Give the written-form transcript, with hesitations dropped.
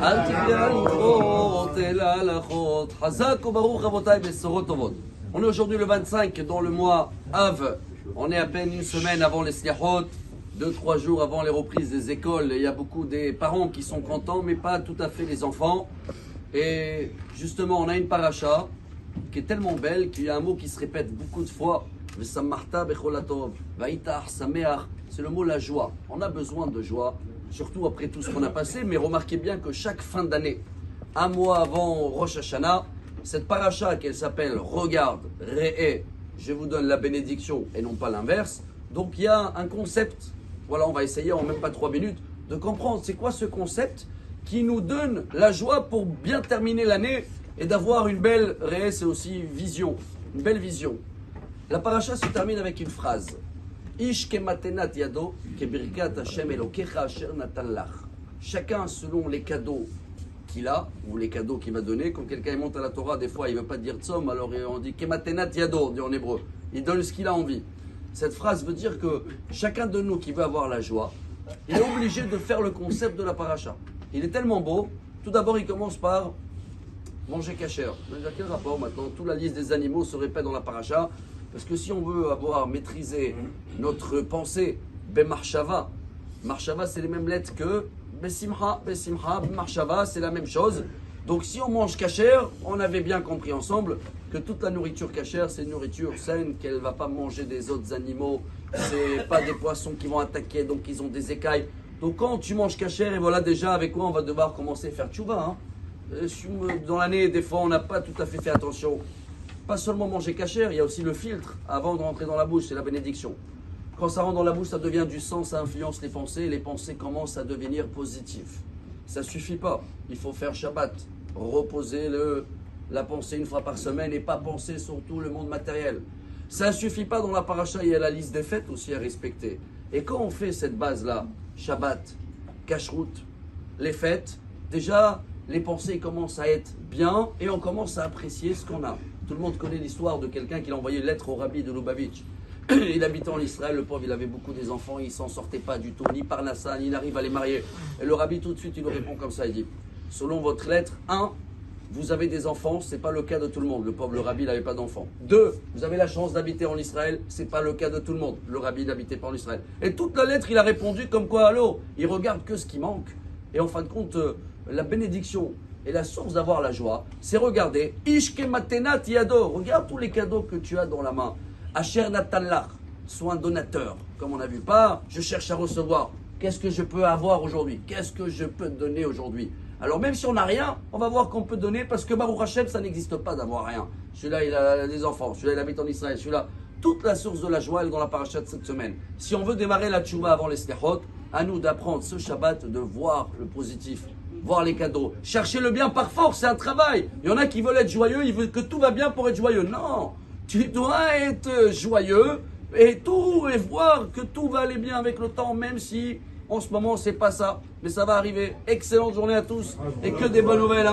אל תקרא הלכות אלא הלכות. חזק וברוך רבותיי בשורות טובות. On est aujourd'hui le 25 dans le mois Av. On est à peine une semaine avant les Sliachot, 2-3 jours avant les reprises des écoles. Il y a beaucoup des parents qui sont contents, mais pas tout à fait les enfants. Et justement, on a une paracha qui est tellement belle qu'il y a un mot qui se répète beaucoup de fois. C'est le mot la joie. On a besoin de joie, surtout après tout ce qu'on a passé. Mais remarquez bien que chaque fin d'année, un mois avant Rosh Hashanah, cette paracha qu'elle s'appelle Regarde, Ré'e, je vous donne la bénédiction et non pas l'inverse. Donc il y a un concept, voilà, on va essayer en même pas 3 minutes de comprendre c'est quoi ce concept qui nous donne la joie pour bien terminer l'année et d'avoir une belle Ré'e, c'est aussi vision, une belle vision. La paracha se termine avec une phrase. Ish kematenat yado kebirkat Hashem Elokecha asher natan lach. Chacun selon les cadeaux qu'il a, ou les cadeaux qu'il va donner. Quand quelqu'un monte à la Torah, des fois il ne veut pas dire tzom, alors on dit kematenat yado, on dit en hébreu. Il donne ce qu'il a envie. Cette phrase veut dire que chacun de nous qui veut avoir la joie, il est obligé de faire le concept de la paracha. Il est tellement beau. Tout d'abord, il commence par manger kasher. Quel rapport maintenant? Toute la liste des animaux se répète dans la paracha. Parce que si on veut avoir maîtrisé notre pensée, Bemarshava, Marshava c'est les mêmes lettres que Besimcha, Besimcha, Marshava c'est la même chose. Donc si on mange kasher, on avait bien compris ensemble que toute la nourriture kasher c'est une nourriture saine, qu'elle ne va pas manger des autres animaux, c'est pas des poissons qui vont attaquer, donc ils ont des écailles. Donc quand tu manges kasher, et voilà déjà avec quoi on va devoir commencer à faire tchouva. Dans l'année, des fois on n'a pas tout à fait attention. Pas seulement manger kasher, il y a aussi le filtre avant de rentrer dans la bouche, c'est la bénédiction. Quand ça rentre dans la bouche, ça devient du sang, ça influence les pensées commencent à devenir positives. Ça ne suffit pas, il faut faire Shabbat, reposer la pensée une fois par semaine et pas penser sur tout le monde matériel. Ça ne suffit pas, dans la paracha, il y a la liste des fêtes aussi à respecter. Et quand on fait cette base-là, Shabbat, Kashrut, les fêtes, déjà les pensées commencent à être bien et on commence à apprécier ce qu'on a. Tout le monde connaît l'histoire de quelqu'un qui a envoyé une lettre au rabbi de Lubavitch. Il habitait en Israël, le pauvre, il avait beaucoup des enfants, il ne s'en sortait pas du tout, ni par Nassa, ni il arrive à les marier. Et le rabbi, tout de suite, il lui répond comme ça, il dit, selon votre lettre, 1, vous avez des enfants, ce n'est pas le cas de tout le monde. Le pauvre, le rabbi, il n'avait pas d'enfants. 2, vous avez la chance d'habiter en Israël, ce n'est pas le cas de tout le monde. Le rabbi n'habitait pas en Israël. Et toute la lettre, il a répondu comme quoi, allô, il regarde que ce qui manque. Et en fin de compte, la bénédiction et la source d'avoir la joie, c'est regarder. Ishke matenat yado. Regarde tous les cadeaux que tu as dans la main. Asher natalach. Sois un donateur. Comme on a vu. Pas, je cherche à recevoir. Qu'est-ce que je peux avoir aujourd'hui? Qu'est-ce que je peux donner aujourd'hui? Alors même si on n'a rien, on va voir qu'on peut donner parce que Baruch Hashem, ça n'existe pas d'avoir rien. Celui-là, il a des enfants. Celui-là, il habite en Israël. Celui-là, toute la source de la joie, elle est dans la paracha de cette semaine. Si on veut démarrer la tchouva avant les Sliachot, à nous d'apprendre ce Shabbat, de voir le positif. Voir les cadeaux. Chercher le bien par force, c'est un travail. Il y en a qui veulent être joyeux, ils veulent que tout va bien pour être joyeux. Non, tu dois être joyeux et voir que tout va aller bien avec le temps, même si en ce moment c'est pas ça. Mais ça va arriver. Excellente journée à tous et que des bonnes nouvelles.